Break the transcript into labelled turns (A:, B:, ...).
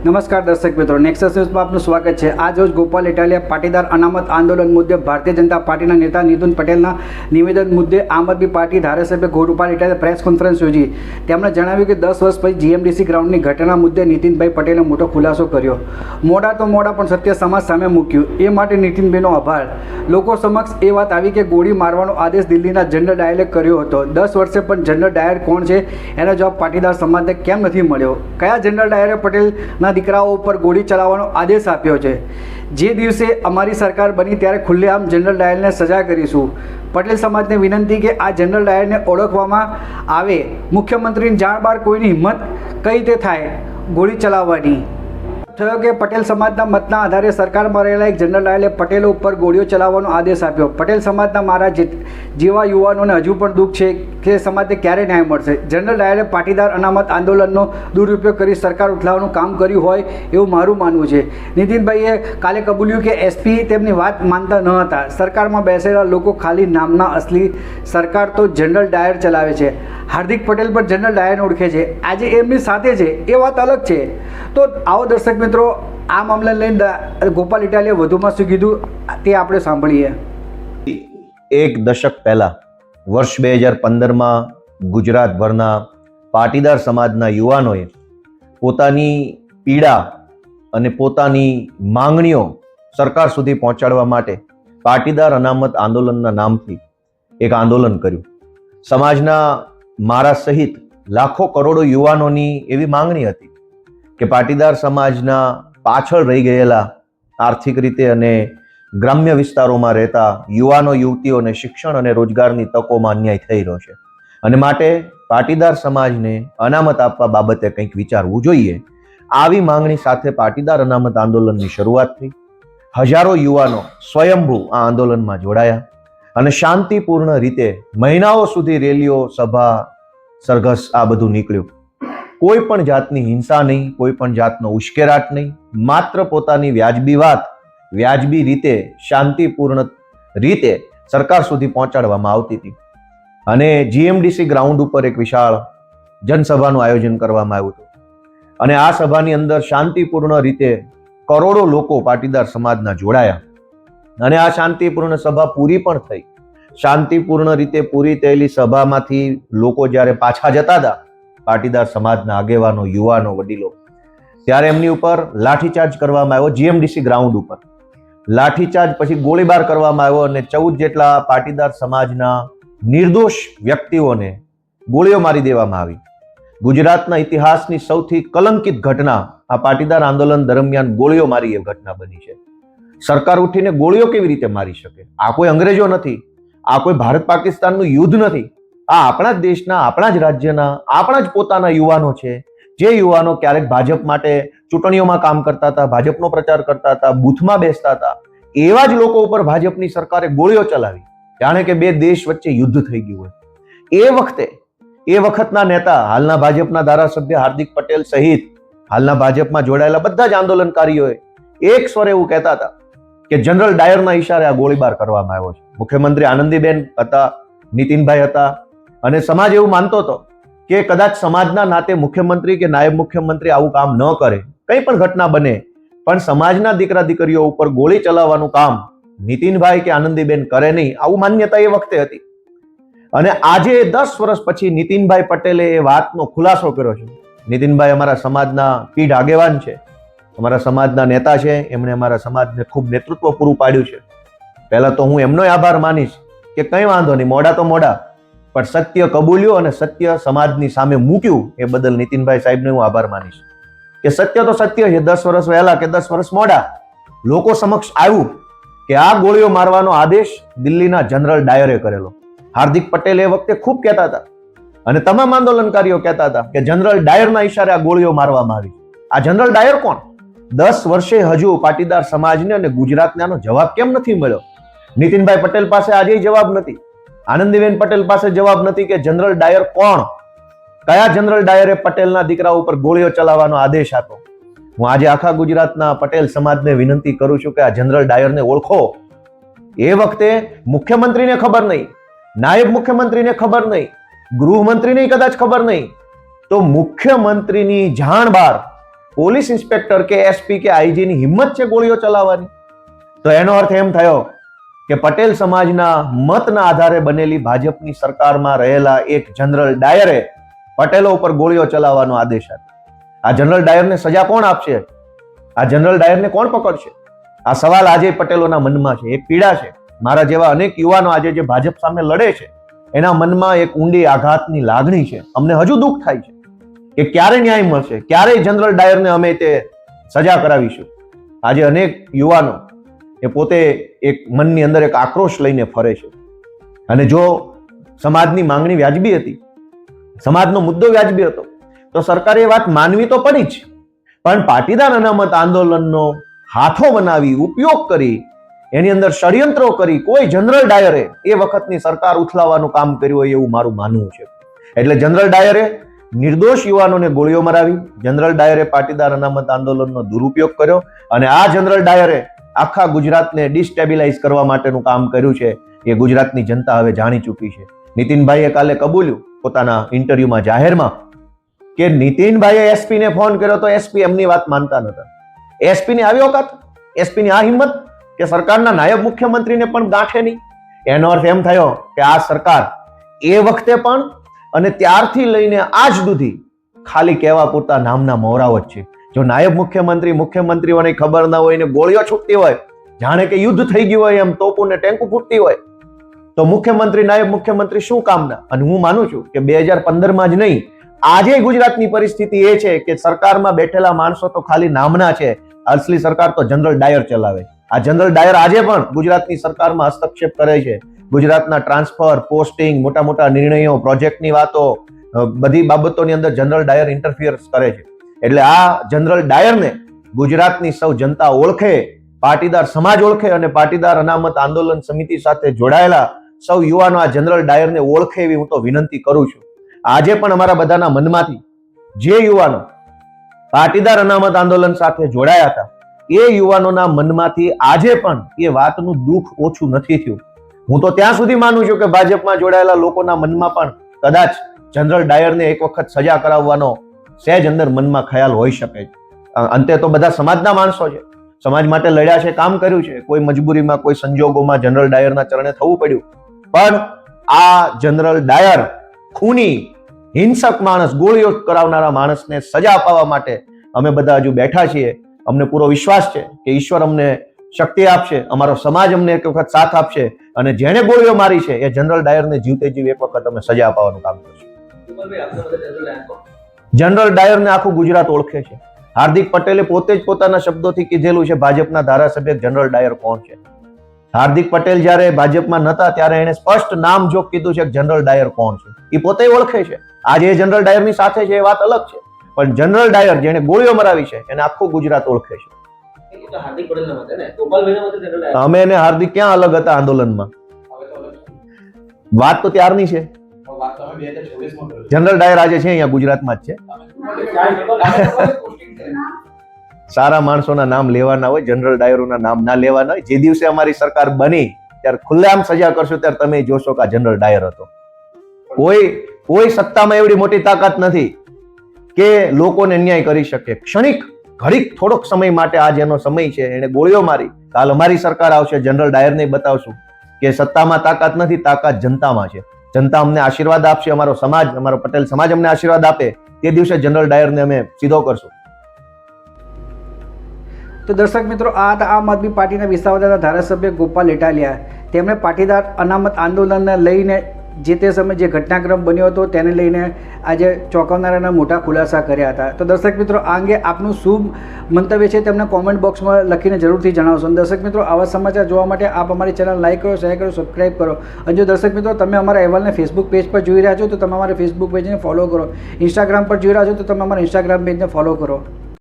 A: નમસ્કાર દર્શક મિત્રો, નેક્સસ ન્યૂઝમાં આપનું સ્વાગત છે। આજ રોજ ગોપાલ ઇટાલિયા પાટીદાર અનામત આંદોલન મુદ્દે ભારતીય જનતા પાર્ટીના નેતા નીતિન પટેલના નિવેદન મુદ્દે આમ આદમી પાર્ટી ધારાસભ્ય ગોપાલ ઇટાલિયા પ્રેસ કોન્ફરન્સ યોજી। તેમણે જણાવ્યું કે 10 વર્ષ પછી જીએમડીસી ગ્રાઉન્ડની ઘટના મુદ્દે નીતિનભાઈ પટેલે મોટો ખુલાસો કર્યો। મોડા તો મોડા પણ સત્ય સમાજ સામે મૂક્યું, એ માટે નીતિનભાઈનો આભાર। લોકો સમક્ષ એ વાત આવી કે ગોળી મારવાનો આદેશ દિલ્હીના જનરલ ડાયરે કર્યો હતો। 10 વર્ષે પણ જનરલ ડાયર કોણ છે એનો જવાબ પાટીદાર સમાજને કેમ નથી મળ્યો? કયા જનરલ ડાયરે પટેલના દીકરાઓ ઉપર ગોળી ચલાવવાનો આદેશ આપ્યો છે? જે દિવસે અમારી સરકાર બની ત્યારે ખુલ્લેઆમ જનરલ ડાયરને સજા કરીશું। પટેલ સમાજને વિનંતી કે આ જનરલ ડાયરને ઓળખવામાં આવે। મુખ્યમંત્રીની જાણ બહાર કોઈની હિંમત કઈ રીતે થાય ગોળી ચલાવવાની? થયો કે પટેલ સમાજના મતના આધારે સરકારમાં રહેલા એક જનરલ ડાયરે પટેલો ઉપર ગોળીઓ ચલાવવાનો આદેશ આપ્યો। પટેલ સમાજના મારા જેવા યુવાનોને હજુ પણ દુઃખ છે કે સમાજને ક્યારે ન્યાય મળશે? જનરલ ડાયરે પાટીદાર અનામત આંદોલનનો દુરુપયોગ કરી સરકાર ઉઠલાવવાનું કામ કર્યું હોય એવું મારું માનવું છે। નીતિનભાઈએ કાલે કબૂલ્યું કે એસપી તેમની વાત માનતા ન હતા। સરકારમાં બેસેલા લોકો ખાલી નામના, અસલી સરકાર તો જનરલ ડાયર ચલાવે છે। હાર્દિક પટેલ પણ જનરલ ડાયરને ઓળખે છે, આજે એમની સાથે છે, એ વાત અલગ છે। તો આવો દર્શક મિત્રો, આ મામલે લઈને ગોપાલ ઇટાલિયાએ વધુમાં શું કીધું તે આપણે સાંભળીએ।
B: એક દશક પહેલા વર્ષ 2015માં ગુજરાતભરના પાટીદાર સમાજના યુવાનોએ પોતાની પીડા અને પોતાની માંગણીઓ સરકાર સુધી પહોંચાડવા માટે પાટીદાર અનામત આંદોલનના નામથી એક આંદોલન કર્યું। સમાજના મારા સહિત લાખો કરોડો યુવાનોની એવી માંગણી હતી કે પાટીદાર સમાજના પાછળ રહી ગયેલા આર્થિક રીતે અને ગ્રામ્ય વિસ્તારોમાં રહેતા યુવાનો યુવતીઓને શિક્ષણ અને રોજગારની તકોમાં અન્યાય થઈ રહ્યો છે અને માટે પાટીદાર સમાજને અનામત આપવા બાબતે કંઈક વિચારવું જોઈએ। આવી માંગણી સાથે પાટીદાર અનામત આંદોલનની શરૂઆત થઈ। હજારો યુવાનો સ્વયંભૂ આ આંદોલનમાં જોડાયા અને શાંતિપૂર્ણ રીતે મહિનાઓ સુધી રેલીઓ, સભા, સરઘસ આ બધું નીકળ્યું। કોઈ પણ જાતની હિંસા નહીં, કોઈ પણ જાતનો ઉશ્કેરાટ નહીં, માત્ર પોતાની વ્યાજબી વાત વ્યાજબી રીતે શાંતિપૂર્ણ રીતે સરકાર સુધી પહોંચાડવામાં આવતી હતી અને જીએમડીસી ગ્રાઉન્ડ ઉપર એક વિશાળ જનસભાનું આયોજન કરવામાં આવ્યું હતું અને આ સભાની અંદર શાંતિપૂર્ણ રીતે કરોડો લોકો પાટીદાર સમાજના જોડાયા અને આ શાંતિપૂર્ણ સભા પૂરી પણ થઈ। શાંતિપૂર્ણ રીતે પૂરી થયેલી સભામાંથી લોકો જ્યારે પાછા જતા હતા, પાટીદાર સમાજના આગેવાનો, યુવાનો, વડીલો, ત્યારે એમની ઉપર લાઠીચાર્જ કરવામાં આવ્યો। જીએમડીસી ગ્રાઉન્ડ ઉપર લાઠીચાર્જ પછી ગોળીબાર કરવામાં આવ્યો અને 14 જેટલા પાટીદાર સમાજના નિર્દોષ વ્યક્તિઓને ગોળીઓ મારી દેવામાં આવી। ગુજરાતના ઇતિહાસની સૌથી કલંકિત ઘટના આ પાટીદાર આંદોલન દરમિયાન ગોળીઓ મારી એ ઘટના બની છે। સરકાર ઉઠીને ગોળીઓ કેવી રીતે મારી શકે? આ કોઈ અંગ્રેજો નથી, આ કોઈ ભારત પાકિસ્તાનનું યુદ્ધ નથી, આ આપણા જ દેશના, આપણા જ રાજ્યના, આપણા જ પોતાના યુવાનો છે, જે યુવાનો ક્યારેક ભાજપ માટે ચૂંટણીઓમાં કામ કરતા હતા, ભાજપનો પ્રચાર કરતા હતા, બૂથમાં બેસતા હતા, એવા જ લોકો ઉપર ભાજપની સરકારે ગોળીઓ ચલાવી, જાણે કે બે દેશ વચ્ચે યુદ્ધ થઈ ગયું હોય। એ વખતના નેતા, હાલના ભાજપના ધારાસભ્ય હાર્દિક પટેલ સહિત હાલના ભાજપમાં જોડાયેલા બધા જ આંદોલનકારીઓએ એક સ્વરે એવું કહેતા હતા કે જનરલ ડાયરના ઈશારે આ ગોળીબાર કરવામાં આવ્યો છે। મુખ્યમંત્રી આનંદીબેન હતા, નીતિનભાઈ હતા અને સમાજ એવું માનતો હતો કે કદાચ સમાજના નાતે મુખ્યમંત્રી કે નાયબ મુખ્યમંત્રી આવું કામ ન કરે, કંઈ પણ ઘટના બને, પણ સમાજના દીકરા દીકરીઓ ઉપર ગોળી ચલાવવાનું કામ નીતિનભાઈ કે આનંદીબેન કરે નહીં, આવું માન્યતા એ વખતે હતી। અને આજે 10 વર્ષ પછી નીતિનભાઈ પટેલે એ વાતનો ખુલાસો કર્યો છે। નીતિનભાઈ અમારા સમાજના પીઢ આગેવાન છે, અમારા સમાજના નેતા છે, એમણે અમારા સમાજને ખૂબ નેતૃત્વ પૂરું પાડ્યું છે। પહેલા તો હું એમનો આભાર માનીશ કે કંઈ વાંધો નહીં, મોડા તો મોડા, પણ સત્ય કબૂલ્યું અને સત્ય સમાજની સામે મૂક્યું, એ બદલ નીતિનભાઈ સાહેબને હું આભાર માનીશ કે સત્ય તો સત્ય છે। 10 વર્ષ વહેલા કે 10 વર્ષ મોડા લોકો સમક્ષ આવ્યું કે આ ગોળીઓ મારવાનો આદેશ દિલ્હીના જનરલ ડાયરે કરેલો। હાર્દિક પટેલ એ વખતે ખૂબ કહેતા હતા અને તમામ આંદોલનકારીઓ કહેતા હતા કે જનરલ ડાયરના ઈશારે આ ગોળીઓ મારવામાં આવી। આ જનરલ ડાયર કોણ? 10 વર્ષે હજુ પાટીદાર સમાજને અને ગુજરાતને આનો જવાબ કેમ નથી મળ્યો? નીતિનભાઈ પટેલ પાસે આજે જવાબ નથી, આનંદીબેન પટેલ પાસે જવાબ નથી કે જનરલ ડાયર કોણ? કયા જનરલ ડાયરે પટેલના દીકરાઓ ઉપર ગોળીઓ ચલાવવાનો આદેશ આપ્યો? હું આજે આખા ગુજરાતના પટેલ સમાજને વિનંતી કરું છું કે આ જનરલ ડાયરને ઓળખો। એ વખતે મુખ્યમંત્રીને ખબર નહીં, નાયબ મુખ્યમંત્રીને ખબર નહીં, ગૃહમંત્રીને કદાચ ખબર નહીં, તો મુખ્યમંત્રીની જાણ બહાર પોલીસ ઇન્સ્પેક્ટર કે એસપી કે આઈજીની હિંમત છે ગોળીઓ ચલાવવાની? તો એનો અર્થ એમ થયો કે પટેલ સમાજના મતના આધારે બનેલી ભાજપની સરકારમાં રહેલા એક જનરલ ડાયરે પટેલો ઉપર ગોળીઓ ચલાવવાનો આદેશ આપ્યો. આ જનરલ ડાયરને સજા કોણ આપશે? આ જનરલ ડાયરને કોણ પકડશે? આ સવાલ આજે પટેલોના મનમાં છે, એક પીડા છે. મારા જેવા અનેક યુવાનો આજે જે ભાજપ સામે લડે છે એના મનમાં એક ઊંડી આઘાતની લાગણી છે. અમને હજુ દુઃખ થાય છે કે ક્યારે ન્યાય મળશે, ક્યારે જનરલ ડાયરને અમે તે સજા કરાવીશું. આજે અનેક યુવાનો એ પોતે એક મનની અંદર એક આક્રોશ લઈને ફરે છે. અને જો સમાજની માંગણી વ્યાજબી હતી, સમાજનો મુદ્દો વ્યાજબી હતો, તો સરકારે એ વાત માનવી તો પડી જ. પણ પાટીદાર અનામત આંદોલનનો હાથો બનાવી, ઉપયોગ કરી, એની અંદર ષડયંત્રો કરી કોઈ જનરલ ડાયરે એ વખતની સરકાર ઉથલાવવાનું કામ કર્યું હોય એવું મારું માનવું છે. એટલે જનરલ ડાયરે નિર્દોષ યુવાનોને ગોળીઓ મરાવી, જનરલ ડાયરે પાટીદાર અનામત આંદોલનનો દુરુપયોગ કર્યો અને આ જનરલ ડાયરે આખા ગુજરાતને ડિસ્ટેબિલાઇઝ કરવા માટેનું કામ કર્યું છે. એ ગુજરાતની જનતા હવે જાણી ચૂકી છે. નીતિનભાઈએ કાલે કબૂલ્યું પોતાના ઇન્ટરવ્યુમાં જાહેરમાં કે નીતિનભાઈએ એસપી ને ફોન કર્યો તો એસપી એમની વાત માનતા નતા. એસપી ની આવી ઓકાત, એસપી ની આ હિંમત કે સરકારના નાયબ મુખ્યમંત્રીને પણ ગાંઠે નહીં. એનો અર્થ એમ થયો કે આ સરકાર એ વખતે પણ અને ત્યારથી લઈને આજ સુધી ખાલી કહેવા પૂરતા નામના મોહરાઓ જ છે. જો નાયબ મુખ્યમંત્રીઓને ખબર ના હોય ને ગોળીઓ છૂટતી હોય, જાણે કે યુદ્ધ થઈ ગયું હોય એમ, તોપું ને ટેન્કુ ફૂટતી હોય, તો મુખ્યમંત્રી નાયબ મુખ્યમંત્રી શું કામના? અને હું માનું છું કે 2015માં જ નહીં, આજે ગુજરાતની પરિસ્થિતિ એ છે કે સરકારમાં બેઠેલા માણસો તો ખાલી નામના છે, અસલી સરકાર તો જનરલ ડાયર ચલાવે. આ જનરલ ડાયર આજે પણ ગુજરાતની સરકારમાં હસ્તક્ષેપ કરે છે. ગુજરાતના ટ્રાન્સફર, પોસ્ટિંગ, મોટા મોટા નિર્ણયો, પ્રોજેક્ટની વાતો, બધી બાબતોની અંદર જનરલ ડાયર ઇન્ટરફિયર્સ કરે છે. એટલે આ જનરલ ડાયરને ગુજરાતની સૌ જનતા ઓળખે, પાટીદાર સમાજ ઓળખે અને પાટીદાર અનામત આંદોલન સમિતિ સાથે જોડાયેલા સૌ યુવાનો આ જનરલ ડાયરને ઓળખે એવી હું તો વિનંતી કરું છું. આજે પણ અમારા બધાના મનમાંથી જે યુવાનો પાટીદાર અનામત આંદોલન સાથે જોડાયા હતા એ યુવાનોના મનમાંથી આજે પણ એ વાતનું દુઃખ ઓછું નથી થયું. હું તો ત્યાં સુધી માનું છું કે ભાજપમાં જોડાયેલા લોકોના મનમાં પણ કદાચ જનરલ ડાયરને એક વખત સજા કરાવવાનો સહેજ અંદર મનમાં ખ્યાલ હોઈ શકે. અંતે તો બધા સમાજના માણસો છે, સમાજ માટે લડ્યા છે, કામ કર્યું છે. કોઈ મજબૂરીમાં, કોઈ સંજોગોમાં જનરલ ડાયરના ચરણે થવું પડ્યું. પણ આ જનરલ ડાયર ખૂની, હિંસક માણસ, ગોળીઓ કરાવનારા માણસને સજા અપાવવા માટે અમે બધા હજુ બેઠા છીએ. અમને પૂરો વિશ્વાસ છે કે ઈશ્વર અમને શક્તિ આપશે, અમારો સમાજ અમને એક વખત સાથ આપશે અને જેણે ગોળીઓ મારી છે એ જનરલ ડાયરને જીવતે જીવ એક વખત અમે સજા અપાવવાનું કામ કરશું. જનરલ ડાયરને આખું ગુજરાત ઓળખે છે. હાર્દિક પટેલે પોતે જ પોતાના શબ્દોથી કીધેલું છે ભાજપના ધારાસભ્ય જનરલ ડાયર કોણ છે. હાર્દિક પટેલ જ્યારે ભાજપમાં નતા ત્યારે એને સ્પષ્ટ નામ જો કીધું છે કે જનરલ ડાયર કોણ છે. એ પોતે ઓળખે છે. આજે એ જનરલ ડાયરની સાથે છે એ વાત અલગ છે, પણ જનરલ ડાયર જેને ગોળીઓ મરાવી છે એને આખું ગુજરાત ઓળખે છે. અમે એને હાર્દિક ક્યાં અલગ હતા આંદોલનમાં? વાત તો ત્યારની છે. જનરલ ડાયર આજે છે અહીંયા ગુજરાતમાં જ છે. સારા માણસોના નામ લેવાના હોય, જનરલ ડાયરોના નામ ના લેવાના હોય. જે દિવસે અમારી સરકાર બની ત્યારે ખુલ્લેઆમ સજા કરશો ત્યારે તમે જોશો કે આ જનરલ ડાયર હતો. કોઈ સત્તામાં એવડી મોટી તાકાત નથી કે લોકોને અન્યાય કરી શકે. ક્ષણિક ઘડીક થોડોક સમય માટે આ જેનો સમય છે એને ગોળીઓ મારી, કાલ અમારી સરકાર આવશે, જનરલ ડાયરને બતાવશું કે સત્તામાં તાકાત નથી, તાકાત જનતામાં છે. જનતા અમને આશીર્વાદ આપશે, અમારો સમાજ, અમારો પટેલ સમાજ અમને આશીર્વાદ આપે, તે દિવસે જનરલ ડાયરને અમે સીધો કરશું.
A: તો દર્શક મિત્રો, આ હતા આમ આદમી પાર્ટીના વિસાવદરના ધારાસભ્ય ગોપાલ ઇટાલિયા. તેમણે પાટીદાર અનામત આંદોલનને લઈને જે તે સમયે જે ઘટનાક્રમ બન્યો હતો તેને લઈને આજે ચોંકાવનારા મોટા ખુલાસા કર્યા હતા. તો દર્શક મિત્રો, આ અંગે આપનું શું મંતવ્ય છે તેમને કોમેન્ટ બોક્સમાં લખીને જરૂરથી જણાવશો. દર્શક મિત્રો, આવા સમાચાર જોવા માટે આપ અમારી ચેનલ લાઈક કરો, શેર કરો, સબસ્ક્રાઈબ કરો. અને જો દર્શક મિત્રો તમે અમારા અહેવાલને ફેસબુક પેજ પર જોઈ રહ્યા છો તો તમે અમારા ફેસબુક પેજને ફોલો કરો. ઇન્સ્ટાગ્રામ પર જોઈ રહ્યા છો તો તમે અમારા ઇન્સ્ટાગ્રામ પેજને ફોલો કરો.